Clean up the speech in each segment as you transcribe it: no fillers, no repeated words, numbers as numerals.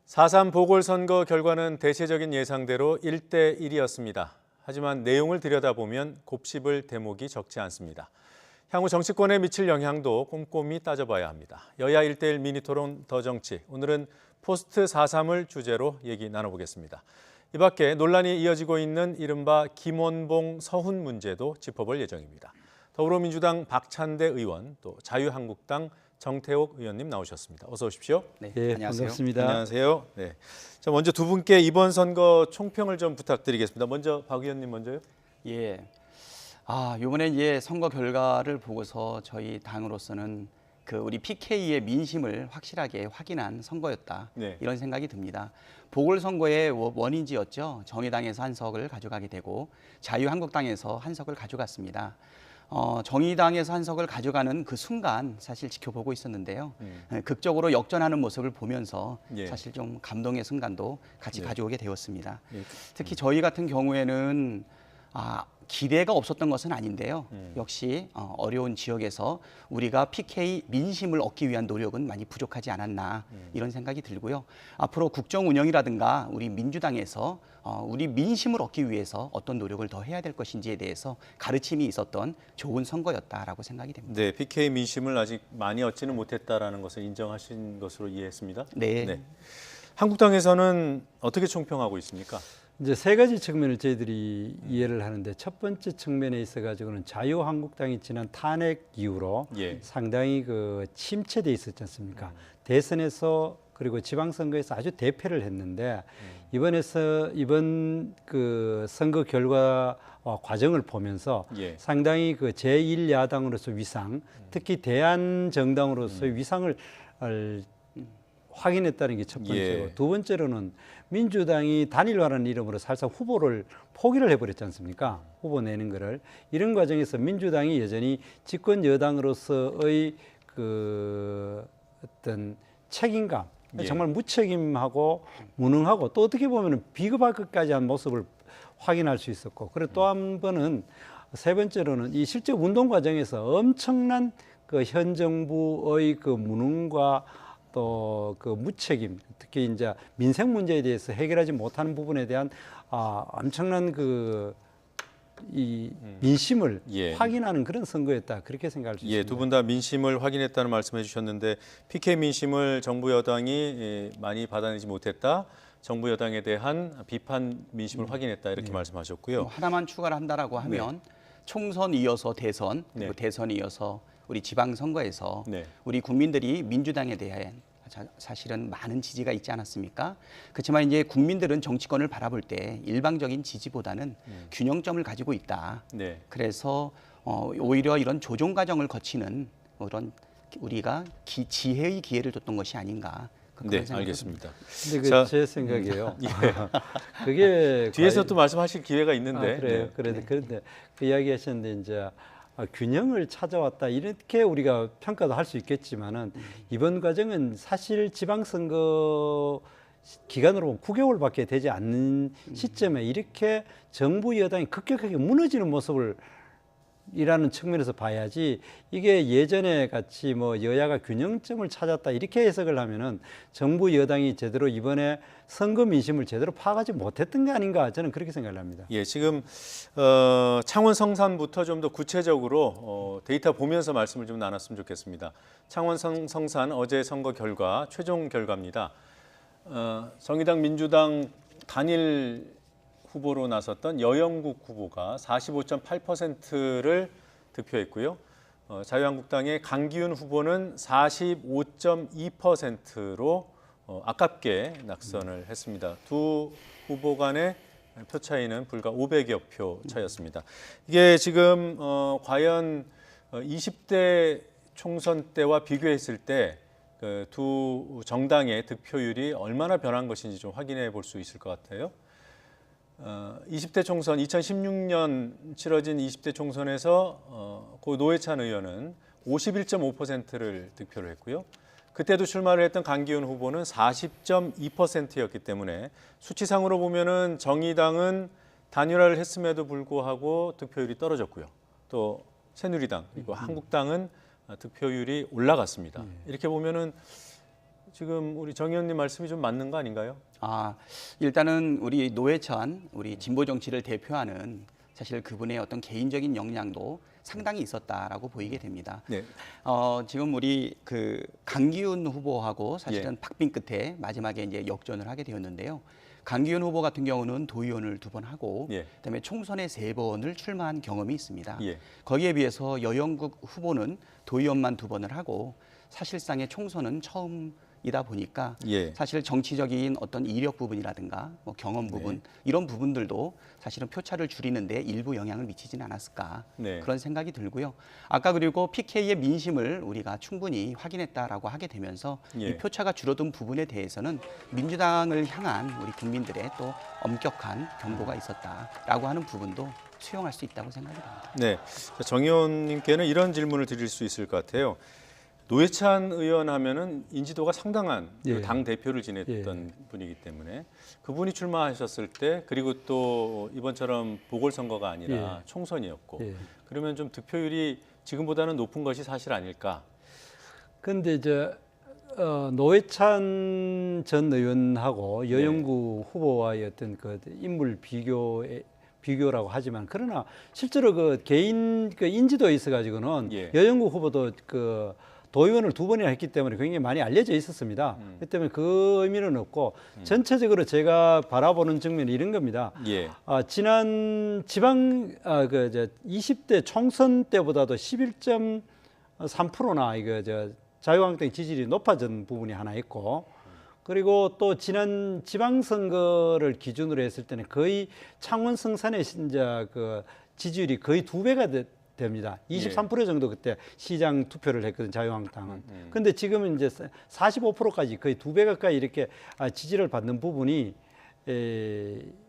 4.3 보궐선거 결과는 대체적인 예상대로 1대 1이었습니다. 하지만 내용을 들여다보면 곱씹을 대목이 적지 않습니다. 향후 정치권에 미칠 영향도 꼼꼼히 따져봐야 합니다. 여야 1대1 미니토론 더 정치. 오늘은 포스트 4.3을 주제로 얘기 나눠보겠습니다. 이 밖에 논란이 이어지고 있는 이른바 김원봉 서훈 문제도 짚어볼 예정입니다. 더불어민주당 박찬대 의원, 또 자유한국당 정태욱 의원님 나오셨습니다. 어서 오십시오. 네, 안녕하세요. 반갑습니다. 안녕하세요. 네. 자, 먼저 두 분께 이번 선거 총평을 좀 부탁드리겠습니다. 먼저 박 의원님 먼저요. 예. 이번에 선거 결과를 보고서 저희 당으로서는 우리 PK의 민심을 확실하게 확인한 선거였다. 네. 이런 생각이 듭니다. 보궐선거의 원인지였죠. 정의당에서 한 석을 가져가게 되고 자유한국당에서 한 석을 가져갔습니다. 정의당에서 한 석을 가져가는 그 순간 사실 지켜보고 있었는데요. 극적으로 역전하는 모습을 보면서 예. 사실 좀 감동의 순간도 같이 예. 가져오게 되었습니다. 예. 특히 저희 같은 경우에는 기대가 없었던 것은 아닌데요. 역시 어려운 지역에서 우리가 PK 민심을 얻기 위한 노력은 많이 부족하지 않았나 이런 생각이 들고요. 앞으로 국정 운영이라든가 우리 민주당에서 우리 민심을 얻기 위해서 어떤 노력을 더 해야 될 것인지에 대해서 가르침이 있었던 좋은 선거였다라고 생각이 됩니다. 네, PK 민심을 아직 많이 얻지는 못했다라는 것을 인정하신 것으로 이해했습니다. 네. 한국당에서는 어떻게 총평하고 있습니까? 이제 세 가지 측면을 저희들이 이해를 하는데, 첫 번째 측면에 있어 가지고는 자유한국당이 지난 탄핵 이후로 예. 상당히 침체돼 있었지 않습니까? 대선에서 그리고 지방선거에서 아주 대패를 했는데, 이번 선거 결과 과정을 보면서 예. 상당히 제1야당으로서 위상, 특히 대한정당으로서의 위상을 확인했다는 게 첫 번째고, 예. 두 번째로는 민주당이 단일화라는 이름으로 사실상 후보를 포기를 해버렸지 않습니까? 후보 내는 거를. 이런 과정에서 민주당이 여전히 집권 여당으로서의 어떤 책임감, 예. 정말 무책임하고 무능하고 또 어떻게 보면 비겁할 것까지 한 모습을 확인할 수 있었고, 그리고 또 한 번은, 세 번째로는 이 실제 운동 과정에서 엄청난 현 정부의 무능과 또 무책임, 특히 이제 민생 문제에 대해서 해결하지 못하는 부분에 대한 엄청난 이 민심을 예. 확인하는 그런 선거였다, 그렇게 생각할 수 예, 있습니다. 두 분 다 민심을 확인했다는 말씀해 주셨는데, PK 민심을 정부 여당이 많이 받아내지 못했다. 정부 여당에 대한 비판 민심을 확인했다, 이렇게 말씀하셨고요. 하나만 추가를 한다라고 하면 총선 이어서 대선, 그리고 대선 이어서 우리 지방선거에서 우리 국민들이 민주당에 대한 사실은 많은 지지가 있지 않았습니까? 그렇지만 이제 국민들은 정치권을 바라볼 때 일방적인 지지보다는 균형점을 가지고 있다. 그래서 오히려 이런 조정 과정을 거치는 그런 우리가 지혜의 기회를 줬던 것이 아닌가. 네, 알겠습니다. 근데 제 생각이에요. 그게 뒤에서 또 말씀하실 기회가 있는데. 그래요. 그런데 그 이야기하셨는데, 이제 균형을 찾아왔다, 이렇게 우리가 평가도 할 수 있겠지만은, 이번 과정은 사실 지방선거 기간으로 보면 9개월밖에 되지 않는 시점에 이렇게 정부 여당이 급격하게 무너지는 모습을 이라는 측면에서 봐야지, 이게 예전에 같이 여야가 균형점을 찾았다 이렇게 해석을 하면은 정부 여당이 제대로 이번에 선거 민심을 제대로 파악하지 못했던 게 아닌가, 저는 그렇게 생각을 합니다. 예, 지금 창원 성산부터 좀 더 구체적으로 데이터 보면서 말씀을 좀 나눴으면 좋겠습니다. 창원 성산 어제 선거 결과 최종 결과입니다. 정의당 민주당 단일 후보로 나섰던 여영국 후보가 45.8%를 득표했고요. 자유한국당의 강기훈 후보는 45.2%로 아깝게 낙선을 했습니다. 두 후보 간의 표 차이는 불과 500여 표 차이였습니다. 이게 지금 과연 20대 총선 때와 비교했을 때 두 정당의 득표율이 얼마나 변한 것인지 좀 확인해 볼 수 있을 것 같아요. 20대 총선 2016년 치러진 20대 총선에서 고 노회찬 의원은 51.5%를 득표를 했고요. 그때도 출마를 했던 강기훈 후보는 40.2%였기 때문에 수치상으로 보면은 정의당은 단일화를 했음에도 불구하고 득표율이 떨어졌고요. 또 새누리당 그리고 한국당은 득표율이 올라갔습니다. 이렇게 보면은 지금 우리 정 의원님 말씀이 좀 맞는 거 아닌가요? 일단은 우리 노회찬 우리 진보 정치를 대표하는 사실 그분의 어떤 개인적인 역량도 상당히 있었다라고 보이게 됩니다. 네. 지금 우리 그 강기훈 후보하고 사실은 예. 박빙 끝에 마지막에 이제 역전을 하게 되었는데요. 강기훈 후보 같은 경우는 도의원을 2번 하고 예. 그다음에 총선에 3번을 출마한 경험이 있습니다. 예. 거기에 비해서 여영국 후보는 도의원만 2번을 하고 사실상의 총선은 처음이다 보니까 예. 사실 정치적인 어떤 이력 부분이라든가 뭐 경험 부분 이런 부분들도 사실은 표차를 줄이는데 일부 영향을 미치지는 않았을까 네. 그런 생각이 들고요. 아까 그리고 PK의 민심을 우리가 충분히 확인했다라고 하게 되면서 예. 이 표차가 줄어든 부분에 대해서는 민주당을 향한 우리 국민들의 또 엄격한 경고가 있었다라고 하는 부분도 수용할 수 있다고 생각이 됩니다. 네. 정 의원님께는 이런 질문을 드릴 수 있을 것 같아요. 노회찬 의원 하면은 인지도가 상당한 예. 당 대표를 지냈던 분이기 때문에 그분이 출마하셨을 때 그리고 또 이번처럼 보궐선거가 아니라 총선이었고 그러면 좀 득표율이 지금보다는 높은 것이 사실 아닐까? 그런데 이제 노회찬 전 의원하고 여영구 후보와의 어떤 그 인물 비교라고 하지만 그러나 실제로 그 개인 그 인지도에 있어 가지고는 여영구 후보도 그 도의원을 2번이나 했기 때문에 굉장히 많이 알려져 있었습니다. 그렇기 때문에 그 의미는 없고 전체적으로 제가 바라보는 측면이 이런 겁니다. 지난 지방 20대 총선 때보다도 11.3%나 자유한국당 지지율이 높아진 부분이 하나 있고 그리고 또 지난 지방선거를 기준으로 했을 때는 거의 창원 성산의 이제 그 지지율이 거의 2배가 됩니다. 23% 정도 그때 시장 투표를 했거든 자유한국당은. 그런데 지금은 이제 45%까지 거의 2배 가까이 이렇게 지지를 받는 부분이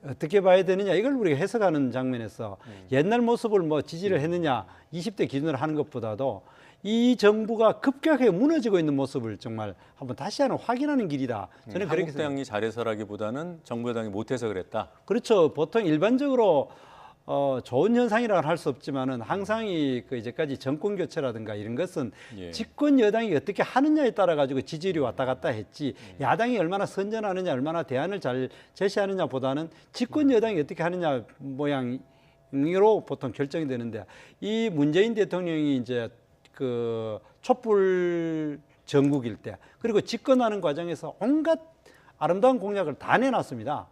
어떻게 봐야 되느냐 이걸 우리가 해석하는 장면에서 옛날 모습을 뭐 지지를 했느냐 20대 기준으로 하는 것보다도 이 정부가 급격하게 무너지고 있는 모습을 정말 한번 다시 한번 확인하는 길이다. 저는 그렇게 한국당이 잘해서라기보다는 정부 여당이 못해서 그랬다. 그렇죠. 보통 일반적으로 좋은 현상이라고 할 수 없지만은 항상 그 이제까지 정권 교체라든가 이런 것은 집권 여당이 어떻게 하느냐에 따라 가지고 지지율이 왔다 갔다 했지 야당이 얼마나 선전하느냐 얼마나 대안을 잘 제시하느냐보다는 집권 여당이 어떻게 하느냐 모양으로 보통 결정이 되는데 이 문재인 대통령이 이제 그 촛불 전국일 때 그리고 집권하는 과정에서 온갖 아름다운 공약을 다 내놨습니다.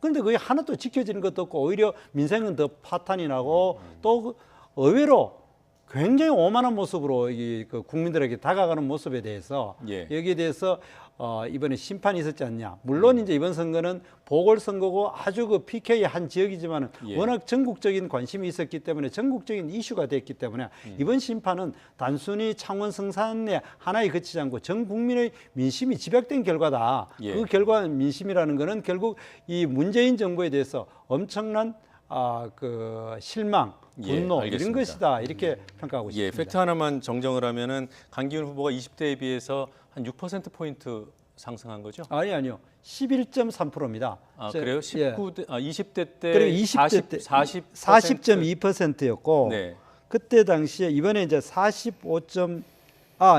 그런데 그게 하나도 지켜지는 것도 없고 오히려 민생은 더 파탄이 나고 또 의외로 굉장히 오만한 모습으로 그 국민들에게 다가가는 모습에 대해서 여기에 대해서 이번에 심판이 있었지 않냐. 물론 이제 이번 선거는 보궐선거고 아주 그 PK의 한 지역이지만 워낙 전국적인 관심이 있었기 때문에 전국적인 이슈가 됐기 때문에 이번 심판은 단순히 창원 성산에 하나에 그치지 않고 전 국민의 민심이 집약된 결과다. 그 결과 민심이라는 거는 결국 이 문재인 정부에 대해서 엄청난 그 실망, 분노 이런 것이다 이렇게 평가하고 싶습니다. 팩트 하나만 정정을 하면은 강기훈 후보가 20대에 비해서 한 6%포인트 상승한 거죠? 아니요. 11.3%입니다. 그래요? 20대 때 그리고 20대 때 40.2%였고 그때 당시에 이번에 이제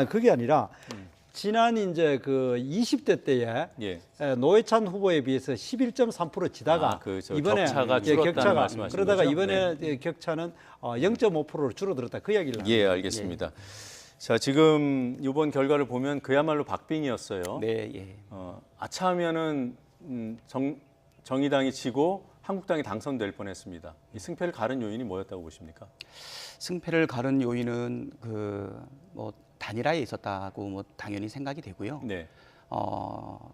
그게 아니라 지난 이제 그 20대 때에 노회찬 후보에 비해서 11.3% 지다가 이번에 격차가 줄었다는 말씀하시는 그러다가 거죠? 이번에 격차는 0.5%로 줄어들었다 그 이야기를 합니다. 알겠습니다. 자, 지금 이번 결과를 보면 그야말로 박빙이었어요. 아차하면은 정의당이 지고 한국당이 당선될 뻔했습니다. 이 승패를 가른 요인이 뭐였다고 보십니까? 승패를 가른 요인은 단일화에 있었다고 당연히 생각이 되고요.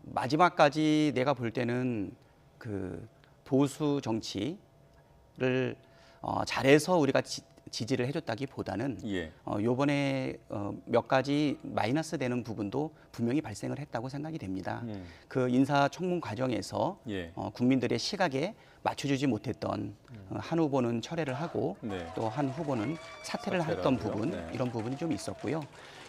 마지막까지 내가 볼 때는 그 보수 정치를 잘해서 우리가 지지를 해줬다기보다는 요번에 몇 가지 마이너스 되는 부분도 분명히 발생을 했다고 생각이 됩니다. 그 인사청문 과정에서 국민들의 시각에 맞춰주지 못했던 한 후보는 철회를 하고 또 한 후보는 사퇴를 했던 부분 이런 부분이 좀 있었고요.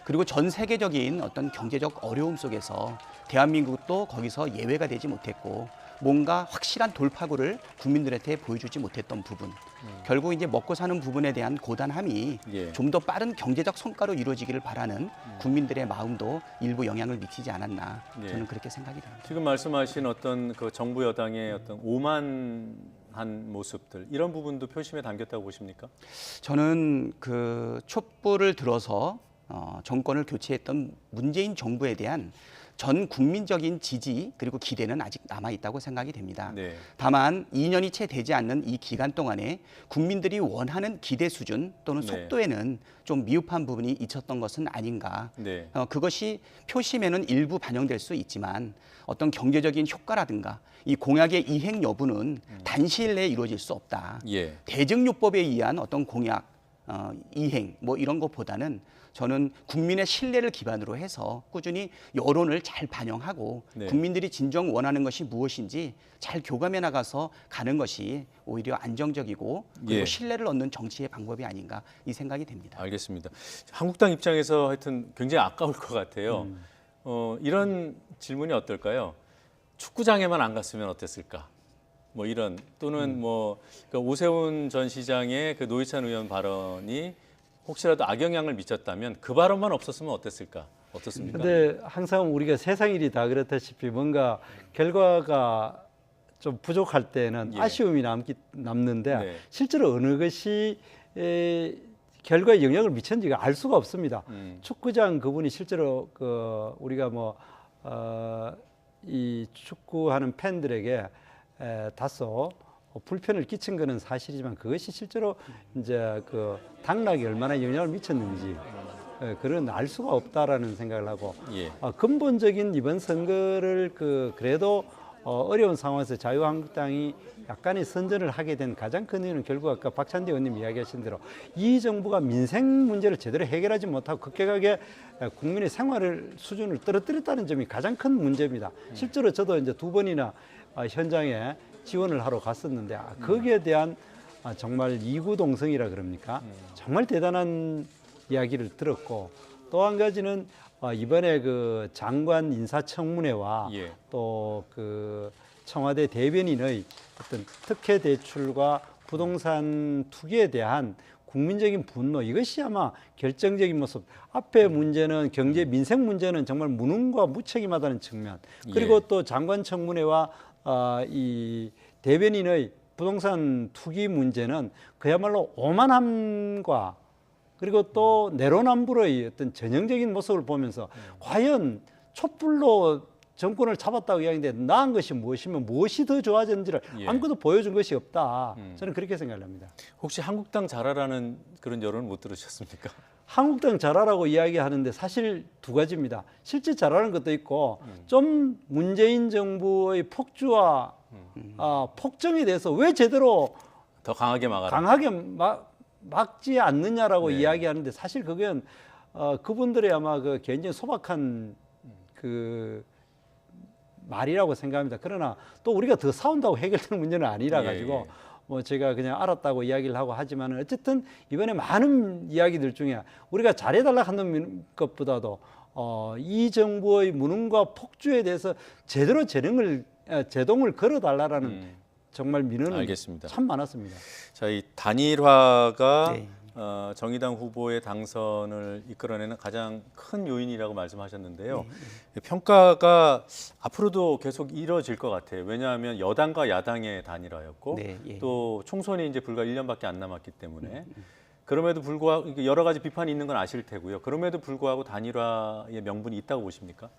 그리고 전 세계적인 어떤 경제적 어려움 속에서 대한민국도 거기서 예외가 되지 못했고 뭔가 확실한 돌파구를 국민들한테 보여주지 못했던 부분, 결국 이제 먹고 사는 부분에 대한 고단함이 예. 좀 더 빠른 경제적 성과로 이루어지기를 바라는 국민들의 마음도 일부 영향을 미치지 않았나, 예. 저는 그렇게 생각이 됩니다. 지금 말씀하신 어떤 그 정부 여당의 어떤 오만한 모습들 이런 부분도 표심에 담겼다고 보십니까? 저는 그 촛불을 들어서 정권을 교체했던 문재인 정부에 대한 전 국민적인 지지 그리고 기대는 아직 남아 있다고 생각이 됩니다. 네. 다만 2년이 채 되지 않는 이 기간 동안에 국민들이 원하는 기대 수준 또는 네. 속도에는 좀 미흡한 부분이 있었던 것은 아닌가. 네. 그것이 표심에는 일부 반영될 수 있지만 어떤 경제적인 효과라든가 이 공약의 이행 여부는 단시일 내에 이루어질 수 없다. 예. 대증요법에 의한 어떤 공약 이행 뭐 이런 것보다는 저는 국민의 신뢰를 기반으로 해서 꾸준히 여론을 잘 반영하고 네. 국민들이 진정 원하는 것이 무엇인지 잘 교감해 나가서 가는 것이 오히려 안정적이고 그리고 예. 신뢰를 얻는 정치의 방법이 아닌가 이 생각이 됩니다. 알겠습니다. 한국당 입장에서 하여튼 굉장히 아까울 것 같아요. 이런 질문이 어떨까요? 축구장에만 안 갔으면 어땠을까? 뭐 이런 또는 뭐 그러니까 오세훈 전 시장의 그 노회찬 의원 발언이 혹시라도 악영향을 미쳤다면 그 발언만 없었으면 어땠을까? 어떻습니까? 근데 항상 우리가 세상 일이 다 그렇다시피 뭔가 결과가 좀 부족할 때는 예. 아쉬움이 남는데 네. 실제로 어느 것이 결과에 영향을 미쳤는지가 알 수가 없습니다. 축구장 그분이 실제로 그 우리가 뭐 이 축구하는 팬들에게 다소 불편을 끼친 것은 사실이지만 그것이 실제로 이제 그 당락에 얼마나 영향을 미쳤는지 그런 알 수가 없다라는 생각을 하고 예. 근본적인 이번 선거를 그래도 어려운 상황에서 자유한국당이 약간의 선전을 하게 된 가장 큰 이유는 결국 아까 박찬대 의원님 이야기하신 대로 이 정부가 민생 문제를 제대로 해결하지 못하고 급격하게 국민의 생활을 수준을 떨어뜨렸다는 점이 가장 큰 문제입니다. 실제로 저도 이제 2번이나 현장에 지원을 하러 갔었는데 거기에 대한 정말 이구동성이라 그럽니까? 정말 대단한 이야기를 들었고 또 한 가지는 이번에 그 장관 인사청문회와 예. 또 그 청와대 대변인의 어떤 특혜 대출과 부동산 투기에 대한 국민적인 분노 이것이 아마 결정적인 모습. 앞에 문제는 경제 민생 문제는 정말 무능과 무책임하다는 측면. 그리고 예. 또 장관 청문회와 이 대변인의 부동산 투기 문제는 그야말로 오만함과 그리고 또 내로남불의 어떤 전형적인 모습을 보면서 과연 촛불로 정권을 잡았다고 이야기하는데 나은 것이 무엇이면 무엇이 더 좋아졌는지를 예. 아무것도 보여준 것이 없다. 저는 그렇게 생각을 합니다. 혹시 한국당 잘하라는 그런 여론을 못 들으셨습니까? 한국당 잘하라고 이야기하는데 사실 두 가지입니다. 실제 잘하는 것도 있고 좀 문재인 정부의 폭주와 폭정에 대해서 왜 제대로 더 강하게 막아라. 강하게 막지 않느냐라고 네. 이야기하는데 사실 그건 그분들의 아마 그 굉장히 소박한 그 말이라고 생각합니다. 그러나 또 우리가 더 싸운다고 해결되는 문제는 아니라 가지고 예. 뭐 제가 그냥 알았다고 이야기를 하고 하지만은 어쨌든 이번에 많은 이야기들 중에 우리가 잘해달라 하는 것보다도 이 정부의 무능과 폭주에 대해서 제대로 제동을 걸어달라라는 정말 민원은 알겠습니다. 참 많았습니다. 자, 이 단일화가 네. 정의당 후보의 당선을 이끌어내는 가장 큰 요인이라고 말씀하셨는데요. 평가가 앞으로도 계속 이뤄질 것 같아요. 왜냐하면 여당과 야당의 단일화였고 네, 예. 또 총선이 이제 불과 1년밖에 안 남았기 때문에 그럼에도 불구하고 여러 가지 비판이 있는 건 아실 테고요. 그럼에도 불구하고 단일화의 명분이 있다고 보십니까?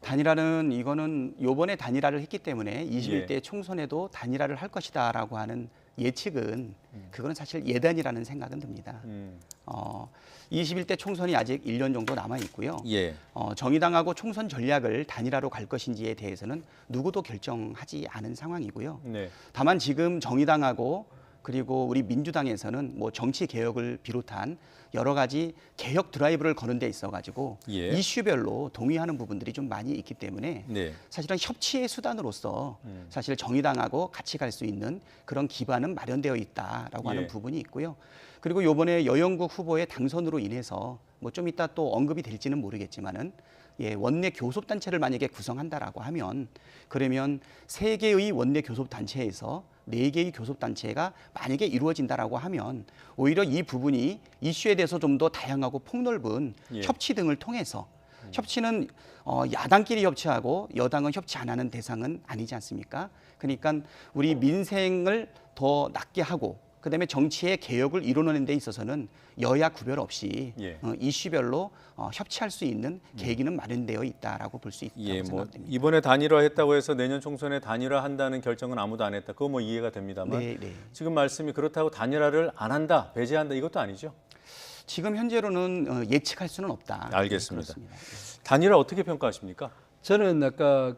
단일화는 이거는 요번에 단일화를 했기 때문에 21대 예. 총선에도 단일화를 할 것이다라고 하는 예측은 그거는 사실 예단이라는 생각은 듭니다. 21대 총선이 아직 1년 정도 남아 있고요. 예. 정의당하고 총선 전략을 단일화로 갈 것인지에 대해서는 누구도 결정하지 않은 상황이고요. 네. 다만 지금 정의당하고 그리고 우리 민주당에서는 뭐 정치 개혁을 비롯한 여러 가지 개혁 드라이브를 거는 데 있어가지고 예. 이슈별로 동의하는 부분들이 좀 많이 있기 때문에 네. 사실은 협치의 수단으로서 사실 정의당하고 같이 갈 수 있는 그런 기반은 마련되어 있다라고 하는 예. 부분이 있고요. 그리고 이번에 여영국 후보의 당선으로 인해서 뭐 좀 이따 또 언급이 될지는 모르겠지만은 원내 교섭단체를 만약에 구성한다라고 하면 그러면 3개의 원내 교섭단체에서 4개의 교섭단체가 만약에 이루어진다라고 하면 오히려 이 부분이 이슈에 대해서 좀 더 다양하고 폭넓은 협치 등을 통해서 협치는 야당끼리 협치하고 여당은 협치 안 하는 대상은 아니지 않습니까? 그러니까 우리 민생을 더 낫게 하고 그다음에 정치의 개혁을 이루는 데 있어서는 여야 구별 없이 이슈별로 협치할 수 있는 계기는 마련되어 있다라고 볼 수 있다고 생각됩니다. 이번에 단일화했다고 해서 내년 총선에 단일화한다는 결정은 아무도 안 했다. 그거 뭐 이해가 됩니다만 지금 말씀이 그렇다고 단일화를 안 한다, 배제한다 이것도 아니죠? 지금 현재로는 예측할 수는 없다. 알겠습니다. 단일화 어떻게 평가하십니까? 저는 아까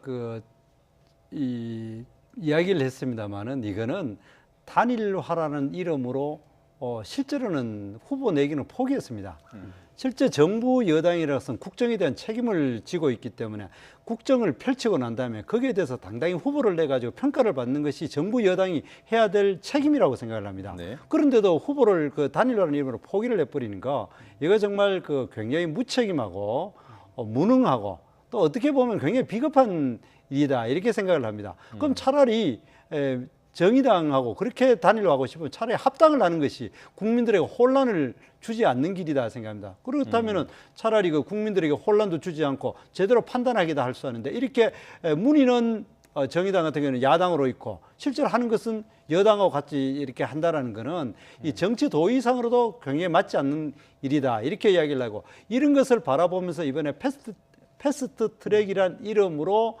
이야기를 했습니다마는 이거는 단일화라는 이름으로 실제로는 후보 내기는 포기했습니다. 실제 정부 여당이라서는 국정에 대한 책임을 지고 있기 때문에 국정을 펼치고 난 다음에 거기에 대해서 당당히 후보를 내가지고 평가를 받는 것이 정부 여당이 해야 될 책임이라고 생각을 합니다. 그런데도 후보를 단일화라는 이름으로 포기를 해버리는 거 이거 정말 굉장히 무책임하고 무능하고 또 어떻게 보면 굉장히 비겁한 일이다 이렇게 생각을 합니다. 그럼 차라리 정의당하고 그렇게 단일화하고 싶으면 차라리 합당을 하는 것이 국민들에게 혼란을 주지 않는 길이다 생각합니다. 그렇다면은 차라리 국민들에게 혼란도 주지 않고 제대로 판단하기도 할 수 있는데 이렇게 문의는 정의당 같은 경우는 야당으로 있고 실제로 하는 것은 여당하고 같이 이렇게 한다라는 것은 이 정치 도의상으로도 굉장히 맞지 않는 일이다 이렇게 이야기를 하고 이런 것을 바라보면서 이번에 패스트 트랙이란 이름으로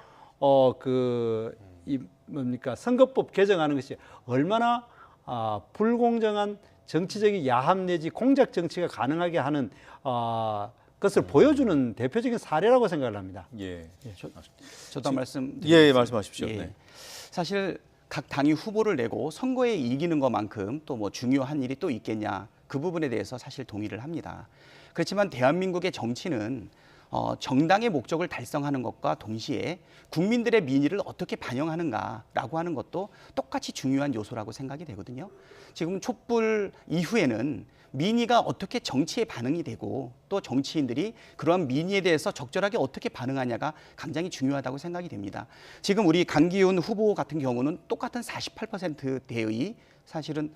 선거법 개정하는 것이 얼마나 불공정한 정치적인 야합 내지 공작 정치가 가능하게 하는 것을 보여주는 대표적인 사례라고 생각을 합니다. 저도 한 말씀 말씀하십시오. 사실 각 당이 후보를 내고 선거에 이기는 것만큼 또 뭐 중요한 일이 또 있겠냐 그 부분에 대해서 사실 동의를 합니다. 그렇지만 대한민국의 정치는 정당의 목적을 달성하는 것과 동시에 국민들의 민의를 어떻게 반영하는가라고 하는 것도 똑같이 중요한 요소라고 생각이 되거든요. 지금 촛불 이후에는 민의가 어떻게 정치에 반응이 되고 또 정치인들이 그러한 민의에 대해서 적절하게 어떻게 반응하냐가 굉장히 중요하다고 생각이 됩니다. 지금 우리 강기훈 후보 같은 경우는 똑같은 48%대의 사실은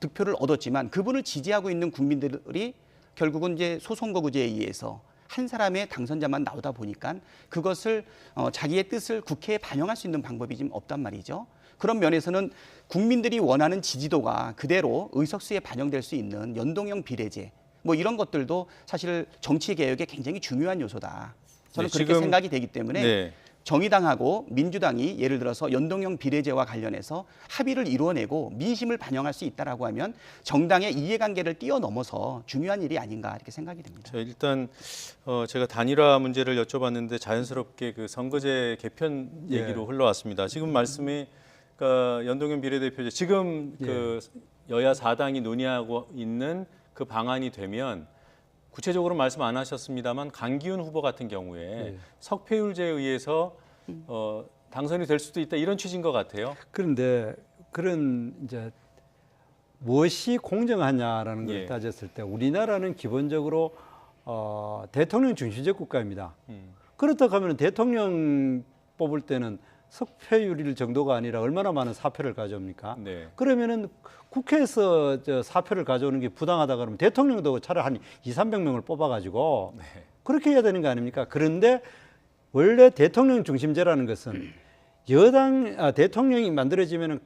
득표를 얻었지만 그분을 지지하고 있는 국민들이 결국은 이제 소선거구제에 의해서 한 사람의 당선자만 나오다 보니까 그것을 자기의 뜻을 국회에 반영할 수 있는 방법이 지금 없단 말이죠. 그런 면에서는 국민들이 원하는 지지도가 그대로 의석수에 반영될 수 있는 연동형 비례제 뭐 이런 것들도 사실 정치 개혁에 굉장히 중요한 요소다. 저는 그렇게 생각이 되기 때문에 정의당하고 민주당이 예를 들어서 연동형 비례제와 관련해서 합의를 이루어내고 민심을 반영할 수 있다라고 하면 정당의 이해관계를 뛰어넘어서 중요한 일이 아닌가 이렇게 생각이 됩니다. 일단 제가 단일화 문제를 여쭤봤는데 자연스럽게 그 선거제 개편 얘기로 흘러왔습니다. 지금 말씀이 연동형 비례대표제 지금 그 여야 4당이 논의하고 있는 그 방안이 되면 구체적으로 말씀 안 하셨습니다만 강기훈 후보 같은 경우에 석패율제에 의해서 당선이 될 수도 있다 이런 취지인 것 같아요. 그런데 그런 이제 무엇이 공정하냐라는 걸 따졌을 때 우리나라는 기본적으로 대통령 중심적 국가입니다. 그렇다고 하면 대통령 뽑을 때는 석패율일 정도가 아니라 얼마나 많은 사표를 가져옵니까? 그러면은 국회에서 사표를 가져오는 게 부당하다 그러면 대통령도 차라리 한 200~300명을 뽑아가지고 그렇게 해야 되는 거 아닙니까? 그런데 원래 대통령 중심제라는 것은 대통령이 만들어지면은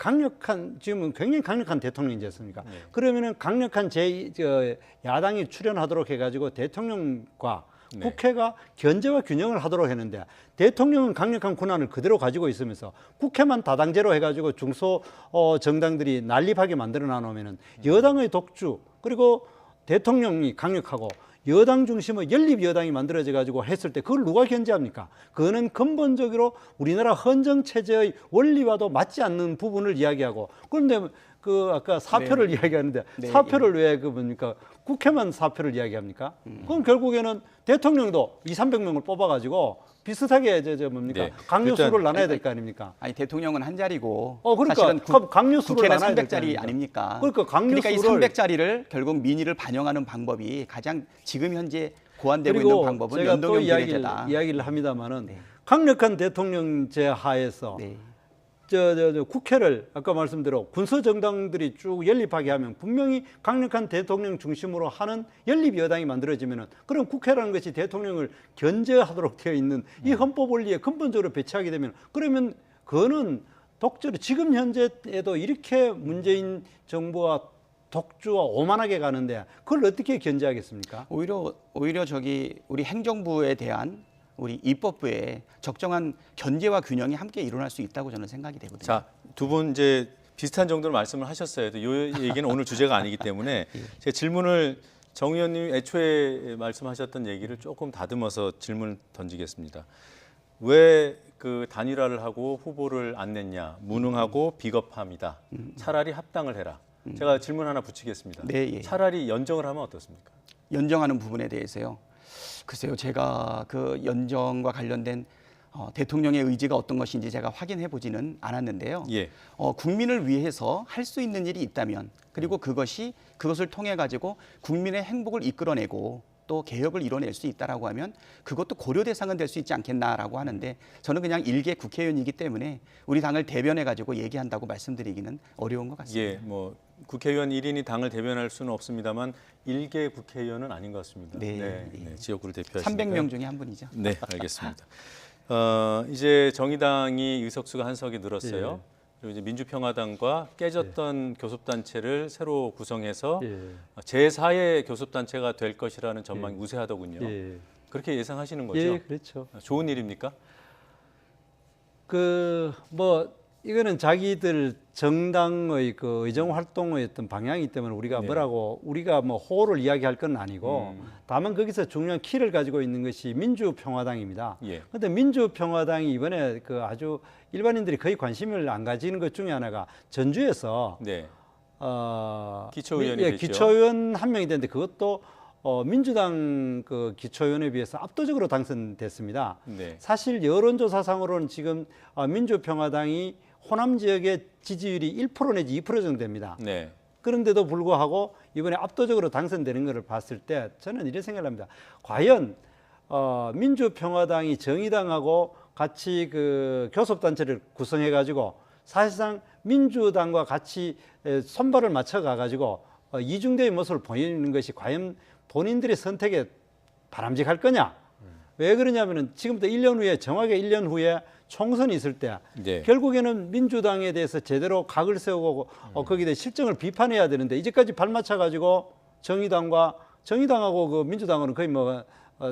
지금은 굉장히 강력한 대통령제였습니까? 그러면은 강력한 야당이 출연하도록 해가지고 대통령과 국회가 견제와 균형을 하도록 했는데 대통령은 강력한 권한을 그대로 가지고 있으면서 국회만 다당제로 해가지고 중소 정당들이 난립하게 만들어 놔놓으면은 여당의 독주 그리고 대통령이 강력하고 여당 중심의 연립 여당이 만들어져 가지고 했을 때 그걸 누가 견제합니까? 그거는 근본적으로 우리나라 헌정 체제의 원리와도 맞지 않는 부분을 이야기하고 그런데 아까 사표를 이야기하는데 사표를 왜 뭡니까? 국회만 사표를 이야기합니까? 그럼 결국에는 대통령도 200~300명을 뽑아가지고 비슷하게 뭡니까? 강요수를 나눠야 될 거 아닙니까? 아니 대통령은 한 자리고 그러니까 사실은 강요수를 국회는 나눠야 될 300자리 아닙니까? 그러니까 이 300자리를 결국 민의를 반영하는 방법이 가장 지금 현재 고안되고 있는 그리고 방법은 제가 또 연동형 비례제다. 이야기를 합니다마는 네. 강력한 대통령제 하에서 네. 저 국회를 아까 말씀대로 군소 정당들이 쭉 연립하게 하면 분명히 강력한 대통령 중심으로 하는 연립 여당이 만들어지면은 그럼 국회라는 것이 대통령을 견제하도록 되어 있는 이 헌법 원리에 근본적으로 배치하게 되면 그러면 그거는 독재로 지금 현재에도 이렇게 문재인 정부와 독주와 오만하게 가는데 그걸 어떻게 견제하겠습니까? 오히려 저기 우리 행정부에 대한 우리 입법부의 적정한 견제와 균형이 함께 일어날 수 있다고 저는 생각이 되거든요. 자, 두 분 이제 비슷한 정도로 말씀을 하셨어요. 이 얘기는 오늘 주제가 아니기 때문에 제 질문을 정 의원님이 애초에 말씀하셨던 얘기를 조금 다듬어서 질문을 던지겠습니다. 왜 그 단일화를 하고 후보를 안 냈냐? 무능하고 비겁함이다. 차라리 합당을 해라. 제가 질문 하나 붙이겠습니다. 네, 예. 차라리 연정을 하면 어떻습니까? 연정하는 부분에 대해서요. 글쎄요, 제가 그 연정과 관련된 대통령의 의지가 어떤 것인지 제가 확인해 보지는 않았는데요. 예. 국민을 위해서 할 수 있는 일이 있다면 그리고 그것을 통해 가지고 국민의 행복을 이끌어내고 또 개혁을 이뤄낼 수 있다라고 하면 그것도 고려 대상은 될 수 있지 않겠나라고 하는데 저는 그냥 일개 국회의원이기 때문에 우리 당을 대변해 가지고 얘기한다고 말씀드리기는 어려운 것 같습니다. 예, 뭐 국회의원 1인이 당을 대변할 수는 없습니다만 일개 국회의원은 아닌 것 같습니다. 네. 지역구를 대표하시니까 300명 중에 한 분이죠. 네, 알겠습니다. 이제 정의당이 의석수가 한 석이 늘었어요. 예. 그리고 이제 민주평화당과 깨졌던 교섭단체를 새로 구성해서 예. 제4의 교섭단체가 될 것이라는 전망이 우세하더군요. 예. 그렇게 예상하시는 거죠? 예, 그렇죠. 좋은 일입니까? 이거는 자기들 정당의 그 의정 활동의 어떤 방향이기 때문에 우리가 네. 우리가 뭐 호를 이야기할 건 아니고 다만 거기서 중요한 키를 가지고 있는 것이 민주평화당입니다. 예. 그런데 민주평화당이 이번에 그 아주 일반인들이 거의 관심을 안 가지는 것 중에 하나가 전주에서 네. 어, 기초의원이 예, 됐죠. 기초의원 한 명이 됐는데 그것도 민주당 그 기초의원에 비해서 압도적으로 당선됐습니다. 네. 사실 여론조사상으로는 지금 민주평화당이 호남 지역의 지지율이 1% 내지 2% 정도 됩니다. 네. 그런데도 불구하고 이번에 압도적으로 당선되는 것을 봤을 때 저는 이런 생각을 합니다. 과연 민주평화당이 정의당하고 같이 그 교섭단체를 구성해 가지고 사실상 민주당과 같이 손발을 맞춰 가 가지고 이중대의 모습을 보이는 것이 과연 본인들의 선택에 바람직할 거냐? 왜 그러냐면은 지금부터 1년 후에 정확하게 1년 후에 총선이 있을 때 네. 결국에는 민주당에 대해서 제대로 각을 세우고 거기에 대해 실정을 비판해야 되는데 이제까지 발맞춰 가지고 정의당하고 그 민주당은 거의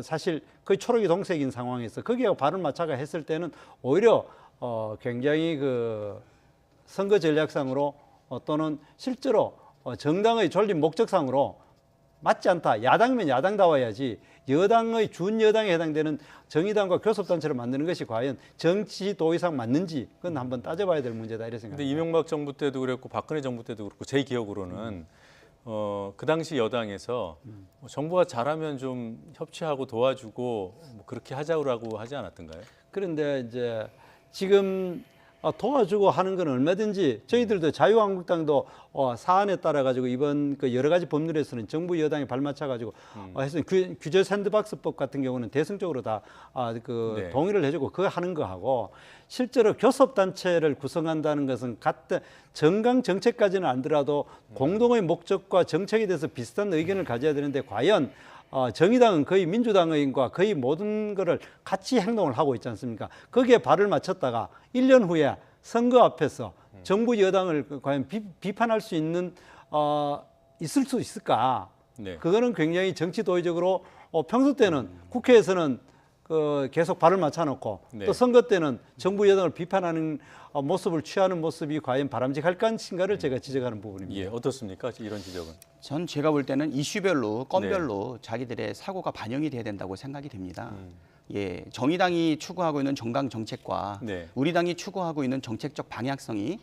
사실 거의 초록이 동색인 상황에서 거기에 발을 맞춰가 했을 때는 오히려 굉장히 그 선거 전략상으로 또는 실제로 정당의 존립 목적상으로 맞지 않다. 야당이면 야당다워야지 여당의 준여당에 해당되는 정의당과 교섭단체를 만드는 것이 과연 정치 도의상 맞는지 그건 한번 따져봐야 될 문제다 이렇게 생각합니다. 근데 이명박 정부 때도 그랬고 박근혜 정부 때도 그렇고 제 기억으로는 그 당시 여당에서 정부가 잘하면 좀 협치하고 도와주고 뭐 그렇게 하자고 하지 않았던가요? 그런데 이제 지금 도와주고 하는 건 얼마든지 저희들도 자유한국당도 사안에 따라 가지고 이번 그 여러 가지 법률에서는 정부 여당이 발맞춰 가지고 해서 규제 샌드박스법 같은 경우는 대승적으로 다 네. 동의를 해주고 그거 하는 거 하고 실제로 교섭단체를 구성한다는 것은 같은 정강 정책까지는 아니더라도 공동의 목적과 정책에 대해서 비슷한 의견을 가져야 되는데 과연 정의당은 거의 민주당과 거의 모든 것을 같이 행동을 하고 있지 않습니까? 거기에 발을 맞췄다가 1년 후에 선거 앞에서 정부 여당을 과연 비판할 수 있는 있을 수 있을까? 네. 그거는 굉장히 정치 도의적으로 평소 때는 국회에서는 계속 발을 맞춰놓고 네. 또 선거 때는 정부 여당을 비판하는 모습을 취하는 모습이 과연 바람직할 것인가를 제가 지적하는 부분입니다. 예, 어떻습니까? 이런 지적은? 전 제가 볼 때는 이슈별로 건별로 자기들의 사고가 반영이 돼야 된다고 생각이 됩니다. 예, 정의당이 추구하고 있는 정강 정책과 네. 우리 당이 추구하고 있는 정책적 방향성이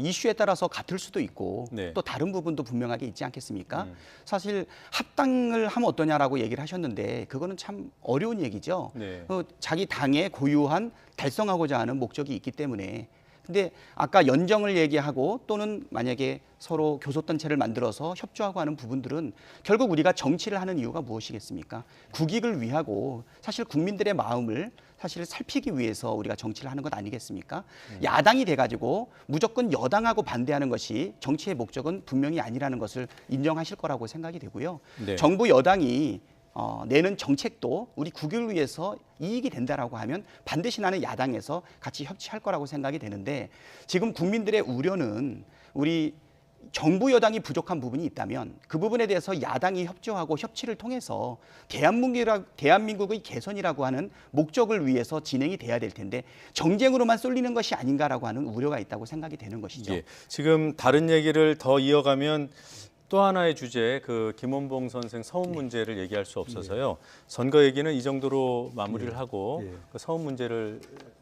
이슈에 따라서 같을 수도 있고 네. 또 다른 부분도 분명하게 있지 않겠습니까? 사실 합당을 하면 어떠냐라고 얘기를 하셨는데 그거는 참 어려운 얘기죠. 네. 자기 당의 고유한 달성하고자 하는 목적이 있기 때문에 근데 아까 연정을 얘기하고 또는 만약에 서로 교섭단체를 만들어서 협조하고 하는 부분들은 결국 우리가 정치를 하는 이유가 무엇이겠습니까? 국익을 위하고 사실 국민들의 마음을 사실 살피기 위해서 우리가 정치를 하는 것 아니겠습니까? 야당이 돼가지고 무조건 여당하고 반대하는 것이 정치의 목적은 분명히 아니라는 것을 인정하실 거라고 생각이 되고요. 네. 정부 여당이 내는 정책도 우리 국익을 위해서 이익이 된다라고 하면 반드시 나는 야당에서 같이 협치할 거라고 생각이 되는데 지금 국민들의 우려는 우리 정부 여당이 부족한 부분이 있다면 그 부분에 대해서 야당이 협조하고 협치를 통해서 대한민국의 개선이라고 하는 목적을 위해서 진행이 돼야 될 텐데 정쟁으로만 쏠리는 것이 아닌가라고 하는 우려가 있다고 생각이 되는 것이죠. 예. 지금 다른 얘기를 더 이어가면 또 하나의 주제, 그 김원봉 선생 서훈 문제를 얘기할 수 없어서요. 선거 얘기는 이 정도로 마무리를 하고 그 서훈 문제를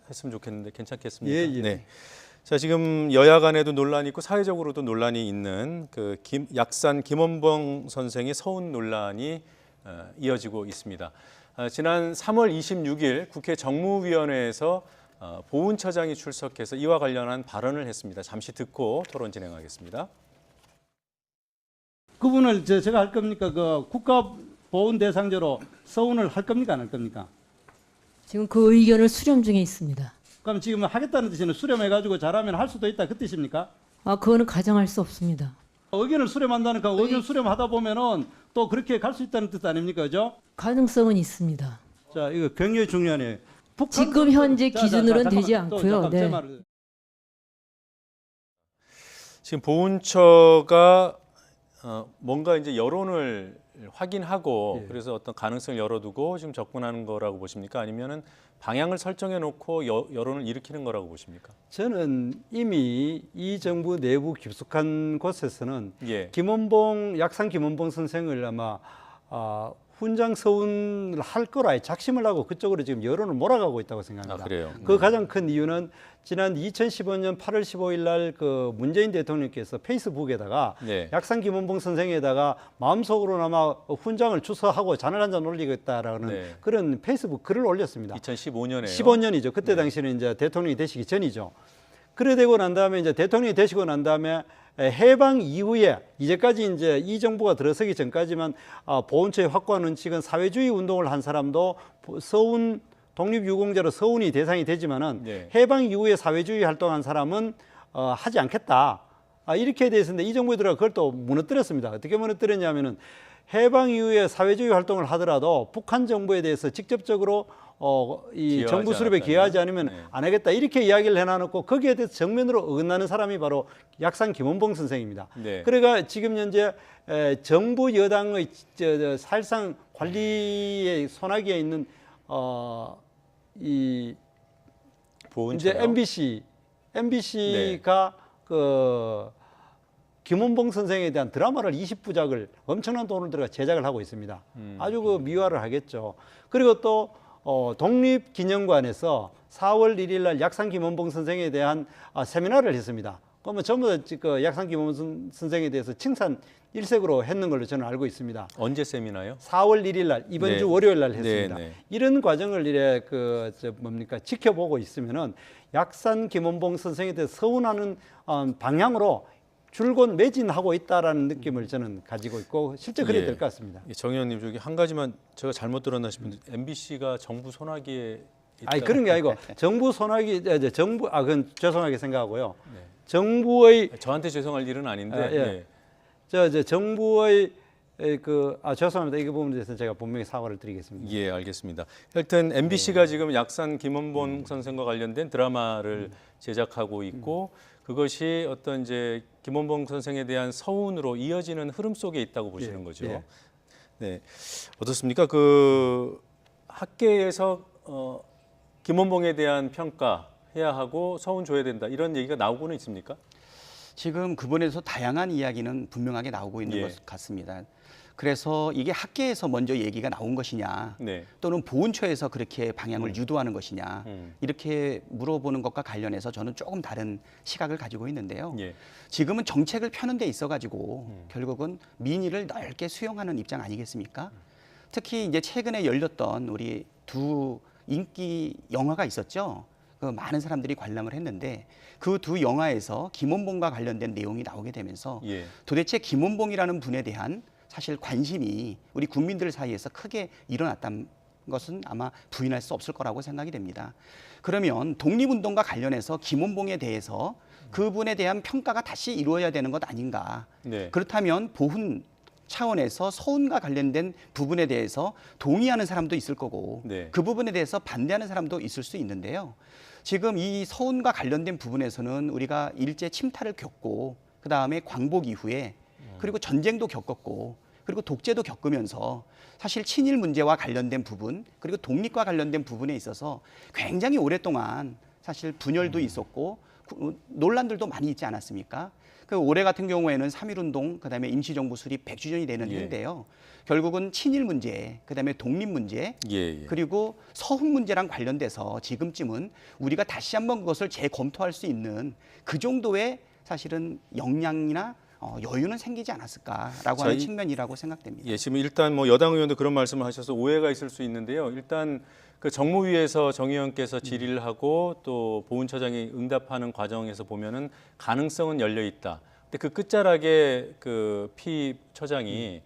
했으면 좋겠는데 괜찮겠습니까? 예, 예. 네. 자, 지금 여야 간에도 논란이 있고 사회적으로도 논란이 있는 그 약산 김원봉 선생의 서훈 논란이 이어지고 있습니다. 지난 3월 26일 국회 정무위원회에서 보훈처장이 출석해서 이와 관련한 발언을 했습니다. 잠시 듣고 토론 진행하겠습니다. 그분을 제가 할 겁니까? 그 국가보훈 대상자로 서훈을 할 겁니까? 안 할 겁니까? 지금 그 의견을 수렴 중에 있습니다. 그럼 지금 하겠다는 뜻은 수렴해가지고 잘하면 할 수도 있다 그 뜻입니까? 그거는 가정할 수 없습니다. 의견을 수렴한다니까 의견 수렴하다 보면은 또 그렇게 갈 수 있다는 뜻 아닙니까? 그죠? 가능성은 있습니다. 자, 이거 굉장히 중요하네요. 지금 현재 기준으로는 되지 잠깐만, 않고요. 잠깐 제 네. 말을. 지금 보훈처가 뭔가 이제 여론을 확인하고 그래서 어떤 가능성을 열어두고 지금 접근하는 거라고 보십니까? 아니면은 방향을 설정해 놓고 여론을 일으키는 거라고 보십니까? 저는 이미 이 정부 내부 깊숙한 곳에서는 예. 약산 김원봉 선생을 아마 훈장 서훈을 할 거라 작심을 하고 그쪽으로 지금 여론을 몰아가고 있다고 생각합니다. 그래요? 그 가장 큰 이유는 지난 2015년 8월 15일 날 그 문재인 대통령께서 페이스북에다가 네. 약산 김원봉 선생에다가 마음속으로나마 훈장을 주서하고 잔을 한 잔 올리겠다라는 네. 그런 페이스북 글을 올렸습니다. 2015년에요. 15년이죠. 그때 네. 당시에는 이제 대통령이 되시기 전이죠. 그래 되고 난 다음에 이제 대통령이 되시고 난 다음에 해방 이후에 이제까지 이제 이 정부가 들어서기 전까지만 보훈처에 확고한 원칙은 사회주의 운동을 한 사람도 서훈 독립유공자로 서훈이 대상이 되지만은 네. 해방 이후에 사회주의 활동한 사람은 하지 않겠다. 이렇게 돼 있었는데 이 정부에 들어가 그걸 또 무너뜨렸습니다. 어떻게 무너뜨렸냐면은 해방 이후에 사회주의 활동을 하더라도 북한 정부에 대해서 직접적으로 이 정부 수립에 기여하지 않으면 안 하겠다 이렇게 이야기를 해놔놓고 거기에 대해서 정면으로 어긋나는 사람이 바로 약산 김원봉 선생입니다. 네. 그러니까 지금 현재 정부 여당의 사실상 관리의 손아귀에 있는 이 보훈처요? 이제 MBC가 그 김원봉 선생에 대한 드라마를 20부작을 엄청난 돈을 들어가 제작을 하고 있습니다. 아주 그 미화를 하겠죠. 그리고 또 독립기념관에서 4월 1일 날 약산 김원봉 선생에 대한 세미나를 했습니다. 그러면 전부 다 그 약산 김원봉 선생에 대해서 칭찬 일색으로 했는 걸로 저는 알고 있습니다. 언제 세미나요? 4월 1일 날 이번 네. 주 월요일 날 했습니다. 네, 네. 이런 과정을 이래 지켜보고 있으면은 약산 김원봉 선생에 대해 서운하는 방향으로 줄곧 매진하고 있다라는 느낌을 저는 가지고 있고 실제 그래야 될 것 같습니다. 정 의원님 저기 한 가지만 제가 잘못 들었나 싶은데 MBC가 정부 손아귀에 있다. 그런 게 아니고 정부 손아귀 그건 죄송하게 생각하고요. 네. 정부의 저한테 죄송할 일은 아닌데. 네. 정부의 죄송합니다. 이 부분에 대해서 제가 분명히 사과를 드리겠습니다. 예, 알겠습니다. 하여튼 MBC가 지금 약산 김원봉 선생과 관련된 드라마를 제작하고 있고 그것이 어떤 이제 김원봉 선생에 대한 서운으로 이어지는 흐름 속에 있다고 보시는 거죠. 예. 네, 어떻습니까? 그 학계에서 김원봉에 대한 평가해야 하고 서운 줘야 된다 이런 얘기가 나오고는 있습니까? 지금 그분에서 다양한 이야기는 분명하게 나오고 있는 것 같습니다. 그래서 이게 학계에서 먼저 얘기가 나온 것이냐 네. 또는 보훈처에서 그렇게 방향을 유도하는 것이냐 이렇게 물어보는 것과 관련해서 저는 조금 다른 시각을 가지고 있는데요. 예. 지금은 정책을 펴는 데 있어가지고 결국은 민의를 넓게 수용하는 입장 아니겠습니까? 특히 이제 최근에 열렸던 우리 두 인기 영화가 있었죠. 그 많은 사람들이 관람을 했는데 그 두 영화에서 김원봉과 관련된 내용이 나오게 되면서 예. 도대체 김원봉이라는 분에 대한 사실 관심이 우리 국민들 사이에서 크게 일어났다는 것은 아마 부인할 수 없을 거라고 생각이 됩니다. 그러면 독립운동과 관련해서 김원봉에 대해서 그분에 대한 평가가 다시 이루어야 되는 것 아닌가. 네. 그렇다면 보훈 차원에서 서훈과 관련된 부분에 대해서 동의하는 사람도 있을 거고 네. 그 부분에 대해서 반대하는 사람도 있을 수 있는데요. 지금 이 서훈과 관련된 부분에서는 우리가 일제 침탈을 겪고 그다음에 광복 이후에 그리고 전쟁도 겪었고 그리고 독재도 겪으면서 사실 친일 문제와 관련된 부분 그리고 독립과 관련된 부분에 있어서 굉장히 오랫동안 사실 분열도 있었고 논란들도 많이 있지 않았습니까? 그 올해 같은 경우에는 3.1운동 그다음에 임시정부 수립 100주년이 되는 예. 해인데요. 결국은 친일 문제, 그다음에 독립 문제, 예. 그리고 서훈 문제랑 관련돼서 지금쯤은 우리가 다시 한번 그것을 재검토할 수 있는 그 정도의 사실은 역량이나 여유는 생기지 않았을까라고 하는 측면이라고 생각됩니다. 예, 지금 일단 뭐 여당 의원도 그런 말씀을 하셔서 오해가 있을 수 있는데요. 일단 그 정무위에서 정 의원께서 질의를 하고 또 보훈처장이 응답하는 과정에서 보면은 가능성은 열려 있다. 근데 그 끝자락에 그 피 처장이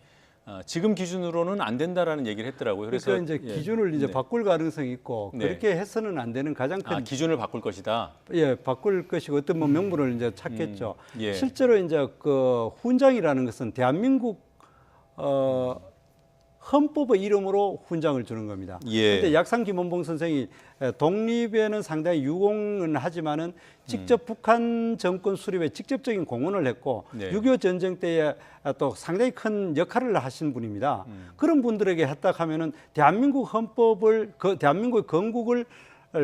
지금 기준으로는 안 된다라는 얘기를 했더라고요. 그래서 그러니까 이제 기준을 이제 네. 바꿀 가능성이 있고 네. 그렇게 해서는 안 되는 가장 큰 기준을 바꿀 것이다. 예, 바꿀 것이고 어떤 뭐 명분을 이제 찾겠죠. 예. 실제로 이제 그 훈장이라는 것은 대한민국 헌법의 이름으로 훈장을 주는 겁니다. 예. 그런데 약산 김원봉 선생이 독립에는 상당히 유공은 하지만은 직접 북한 정권 수립에 직접적인 공헌을 했고 네. 6.25 전쟁 때에 또 상당히 큰 역할을 하신 분입니다. 그런 분들에게 했다 하면은 대한민국 헌법을 대한민국의 건국을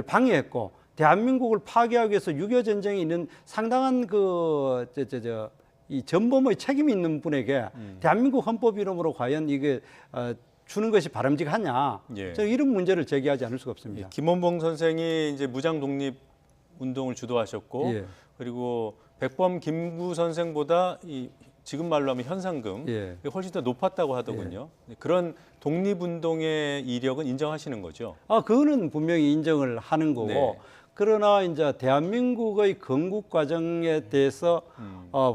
방해했고 대한민국을 파괴하기 위해서 6.25 전쟁에 있는 상당한 이 전범의 책임이 있는 분에게 대한민국 헌법 이름으로 과연 이게 주는 것이 바람직하냐? 예. 저는 이런 문제를 제기하지 않을 수가 없습니다. 김원봉 선생이 이제 무장 독립 운동을 주도하셨고 예. 그리고 백범 김구 선생보다 이 지금 말로 하면 현상금 예. 훨씬 더 높았다고 하더군요. 그런 독립 운동의 이력은 인정하시는 거죠? 그거는 분명히 인정을 하는 거고. 네. 그러나 이제 대한민국의 건국 과정에 대해서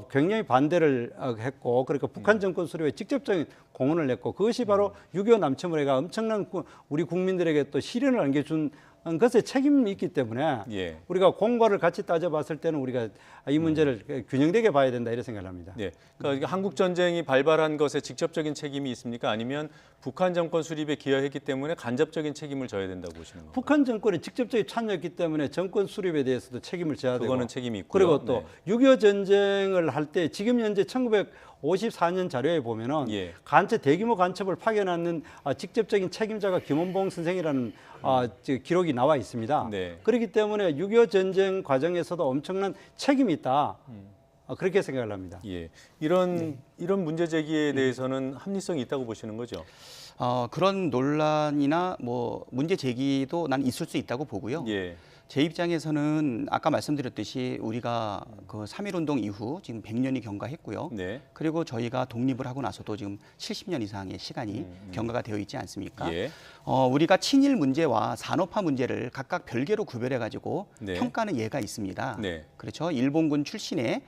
굉장히 반대를 했고, 그러니까 북한 정권 수립에 직접적인 공헌을 했고, 그것이 바로 6.25 남침을 엄청난 우리 국민들에게 또 시련을 안겨준 것에 책임이 있기 때문에 예. 우리가 공과를 같이 따져봤을 때는 우리가 이 문제를 균형되게 봐야 된다 이런 생각을 합니다. 네. 그러니까 한국 전쟁이 발발한 것에 직접적인 책임이 있습니까? 아니면 북한 정권 수립에 기여했기 때문에 간접적인 책임을 져야 된다고 보시는 건가요? 북한 정권이 직접적인 참여했기 때문에 정권 수립에 대해서도 책임을 져야 되고 그거는 책임이 있고요. 그리고 또 6.25 전쟁을 할 때 지금 현재 1954년 자료에 보면은 예. 대규모 간첩을 파견하는 직접적인 책임자가 김원봉 선생이라는 기록이 나와 있습니다. 네. 그렇기 때문에 6.25 전쟁 과정에서도 엄청난 책임이 있다. 그렇게 생각을 합니다. 예. 이런 문제 제기에 대해서는 합리성이 있다고 보시는 거죠? 그런 논란이나 뭐 문제 제기도 난 있을 수 있다고 보고요. 예. 제 입장에서는 아까 말씀드렸듯이 우리가 그 3.1운동 이후 지금 100년이 경과했고요. 네. 그리고 저희가 독립을 하고 나서도 지금 70년 이상의 시간이 경과가 되어 있지 않습니까? 예. 우리가 친일 문제와 산업화 문제를 각각 별개로 구별해 가지고 네. 평가는 예가 있습니다. 네. 그렇죠. 일본군 출신의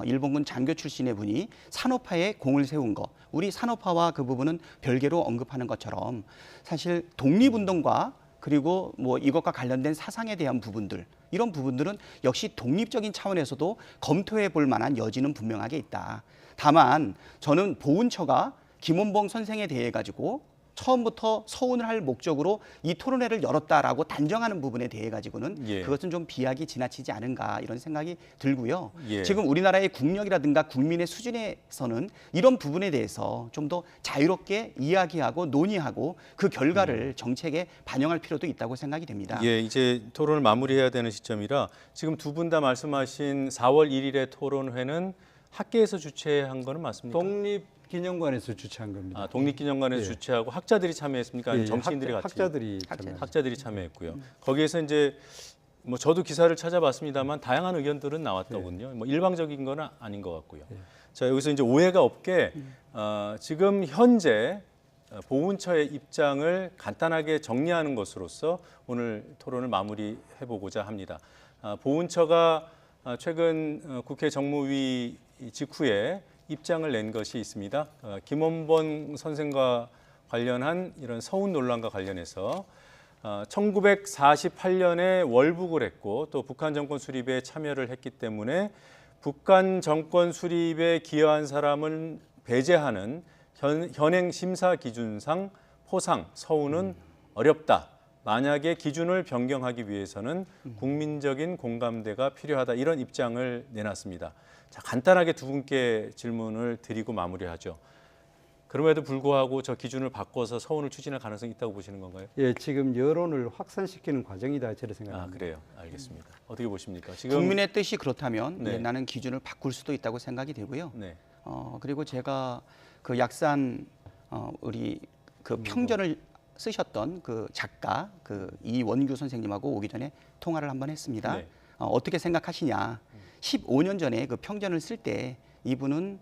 일본군 장교 출신의 분이 산업화에 공을 세운 거, 우리 산업화와 그 부분은 별개로 언급하는 것처럼 사실 독립운동과 그리고 뭐 이것과 관련된 사상에 대한 부분들, 이런 부분들은 역시 독립적인 차원에서도 검토해 볼 만한 여지는 분명하게 있다. 다만 저는 보훈처가 김원봉 선생에 대해 가지고 처음부터 서운을 할 목적으로 이 토론회를 열었다라고 단정하는 부분에 대해 가지고는 예. 그것은 좀 비약이 지나치지 않은가 이런 생각이 들고요. 예. 지금 우리나라의 국력이라든가 국민의 수준에서는 이런 부분에 대해서 좀 더 자유롭게 이야기하고 논의하고 그 결과를 정책에 반영할 필요도 있다고 생각이 됩니다. 예, 이제 토론을 마무리해야 되는 시점이라 지금 두 분 다 말씀하신 4월 1일의 토론회는 학계에서 주최한 거는 맞습니까? 독립기념관에서 주최한 겁니다. 독립기념관에서 예. 주최하고 학자들이 참여했습니까? 아니면 정치인들이 같이? 학자들이 참여했고요. 거기에서 이제 뭐 저도 기사를 찾아봤습니다만 다양한 의견들은 나왔더군요. 뭐 일방적인 건 아닌 것 같고요. 자, 여기서 이제 오해가 없게 지금 현재 보훈처의 입장을 간단하게 정리하는 것으로서 오늘 토론을 마무리해보고자 합니다. 보훈처가 최근 국회 정무위 직후에 입장을 낸 것이 있습니다. 김원범 선생과 관련한 이런 서훈 논란과 관련해서 1948년에 월북을 했고 또 북한 정권 수립에 참여를 했기 때문에 북한 정권 수립에 기여한 사람은 배제하는 현행 심사 기준상 포상, 서훈은 어렵다. 만약에 기준을 변경하기 위해서는 국민적인 공감대가 필요하다. 이런 입장을 내놨습니다. 자, 간단하게 두 분께 질문을 드리고 마무리하죠. 그럼에도 불구하고 저 기준을 바꿔서 서훈을 추진할 가능성이 있다고 보시는 건가요? 예, 지금 여론을 확산시키는 과정이다 저는 생각합니다. 그래요. 알겠습니다. 어떻게 보십니까? 지금 국민의 뜻이 그렇다면 네. 나는 기준을 바꿀 수도 있다고 생각이 되고요. 네. 그리고 제가 그 약산 우리 그 평전을 쓰셨던 그 작가 그 이원규 선생님하고 오기 전에 통화를 한번 했습니다. 네. 어떻게 생각하시냐? 15년 전에 그 평전을 쓸 때 이분은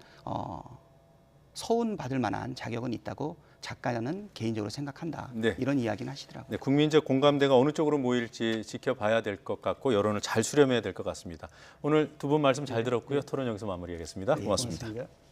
서운 받을 만한 자격은 있다고 작가는 개인적으로 생각한다. 네. 이런 이야기는 하시더라고요. 네, 국민적 공감대가 어느 쪽으로 모일지 지켜봐야 될 것 같고 여론을 잘 수렴해야 될 것 같습니다. 오늘 두 분 말씀 잘 들었고요. 토론 여기서 마무리하겠습니다. 고맙습니다. 고맙습니다.